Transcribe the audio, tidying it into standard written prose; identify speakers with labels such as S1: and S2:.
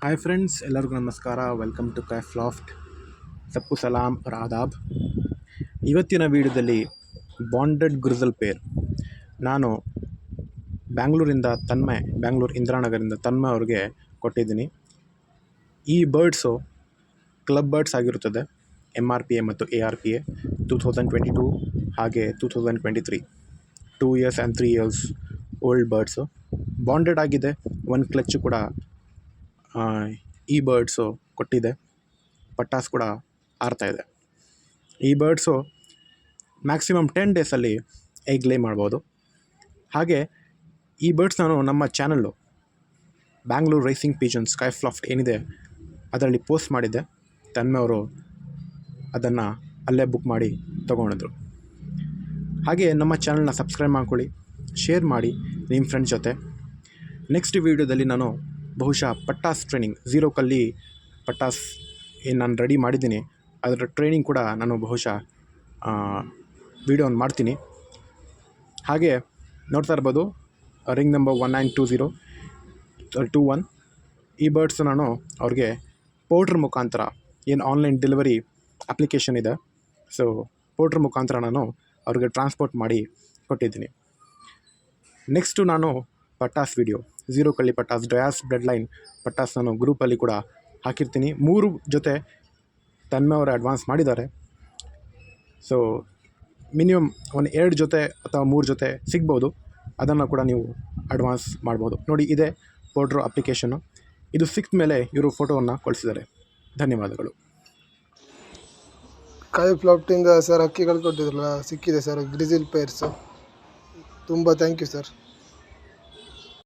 S1: Hi friends, ಎಲ್ಲರಿಗೂ ನಮಸ್ಕಾರ. Welcome to Kaif Loft. ಸಪ್ಪು ಸಲಾಂ और ಆದಾಬ್. ಇವತ್ತಿನ ವಿಡಿಯೋದಲ್ಲಿ ಬಾಂಡೆಡ್ ಗ್ರಿಸಲ್ ಪೇರ್ ನಾನು ಬ್ಯಾಂಗ್ಳೂರು ಇಂದಿರಾನಗರಿಂದ ತನ್ಮಯ್ ಅವ್ರಿಗೆ ಕೊಟ್ಟಿದ್ದೀನಿ. ಈ ಬರ್ಡ್ಸು ಕ್ಲಬ್ ಬರ್ಡ್ಸ್ ಆಗಿರುತ್ತದೆ. MRPA ಮತ್ತು ARPA 2022 ಹಾಗೆ 2023 2 years and 3 years old birds bonded ಆಗಿದೆ. ಒಂದು ಕ್ಲಚ್ ಕೂಡ ಈ ಬರ್ಡ್ಸು ಕೊಟ್ಟಿದೆ. ಪಟಾಸ್ ಕೂಡ ಆರ್ತಾಯಿದೆ. ಈ ಬರ್ಡ್ಸು ಮ್ಯಾಕ್ಸಿಮಮ್ 10 ಡೇಸಲ್ಲಿ ಎಗ್ ಲೇ ಮಾಡ್ಬೋದು. ಹಾಗೆ ಈ ಬರ್ಡ್ಸ್ ನಾನು ನಮ್ಮ channel Bangalore raising pigeons Kaif Loft ಏನಿದೆ ಅದರಲ್ಲಿ ಪೋಸ್ಟ್ ಮಾಡಿದ್ದೆ. ತನ್ಮಯ್ ಅವರು ಅದನ್ನು ಅಲ್ಲೇ ಬುಕ್ ಮಾಡಿ ತೊಗೊಂಡಿದ್ರು. ಹಾಗೆ ನಮ್ಮ ಚಾನಲ್ನ ಸಬ್ಸ್ಕ್ರೈಬ್ ಮಾಡ್ಕೊಳ್ಳಿ, ಶೇರ್ ಮಾಡಿ ನಿಮ್ಮ ಫ್ರೆಂಡ್ಸ್ ಜೊತೆ. ನೆಕ್ಸ್ಟ್ ವೀಡಿಯೋದಲ್ಲಿ ನಾನು ಬಹುಶಃ ಪಟಾಸ್ ಟ್ರೈನಿಂಗ್, 0 ಕಲ್ಲಿ ಪಟಾಸ್ ಏನು ನಾನು ರೆಡಿ ಮಾಡಿದ್ದೀನಿ ಅದರ ಟ್ರೈನಿಂಗ್ ಕೂಡ ನಾನು ಬಹುಶಃ ವೀಡಿಯೋನ ಮಾಡ್ತೀನಿ. ಹಾಗೆ ನೋಡ್ತಾ ಇರ್ಬೋದು ರಿಂಗ್ ನಂಬರ್ 192021. ಈ ಬರ್ಡ್ಸ್ ನಾನು ಅವ್ರಿಗೆ ಪೋರ್ಟ್ರ್ ಮುಖಾಂತರ ಏನು ಆನ್ಲೈನ್ ಡೆಲಿವರಿ ಅಪ್ಲಿಕೇಶನ್ ಇದೆ, ಸೊ ಪೋರ್ಟ್ರ್ ಮುಖಾಂತರ ನಾನು ಅವ್ರಿಗೆ ಟ್ರಾನ್ಸ್ಪೋರ್ಟ್ ಮಾಡಿ ಕೊಟ್ಟಿದ್ದೀನಿ. ನೆಕ್ಸ್ಟು ನಾನು ಪಟಾಸ್ ವಿಡಿಯೋ 0 ಕಲ್ಲಿ ಪಟಾಸ್ ಡಯಾಸ್ ಬ್ಲಡ್ ಲೈನ್ ಪಟಾಸ್ ನಾನು ಗ್ರೂಪಲ್ಲಿ ಕೂಡ ಹಾಕಿರ್ತೀನಿ. 3 ಜೊತೆ ತನ್ಮಯ್ ಅವರು ಅಡ್ವಾನ್ಸ್ ಮಾಡಿದ್ದಾರೆ. ಸೊ ಮಿನಿಮಮ್ ಒಂದು 2 ಜೊತೆ ಅಥವಾ 3 ಜೊತೆ ಸಿಗ್ಬೋದು. ಅದನ್ನು ಕೂಡ ನೀವು ಅಡ್ವಾನ್ಸ್ ಮಾಡ್ಬೋದು. ನೋಡಿ, ಇದೇ ಪೋರ್ಟ್ರ್ ಅಪ್ಲಿಕೇಶನ್ನು. ಇದು ಸಿಕ್ತ ಮೇಲೆ ಇವರು ಫೋಟೋವನ್ನು ಕಳಿಸಿದ್ದಾರೆ. ಧನ್ಯವಾದಗಳು.
S2: ಕೈಫ್ ಲಾಫ್ಟಿಂದ ಸರ್ ಹಕ್ಕಿಗಳು ಕೊಟ್ಟಿದ್ರಲ್ಲ, ಸಿಕ್ಕಿದೆ ಸರ್ ಗ್ರಿಸಿಲ್ ಪೇರ್ಸು. ತುಂಬ ಥ್ಯಾಂಕ್ ಯು ಸರ್.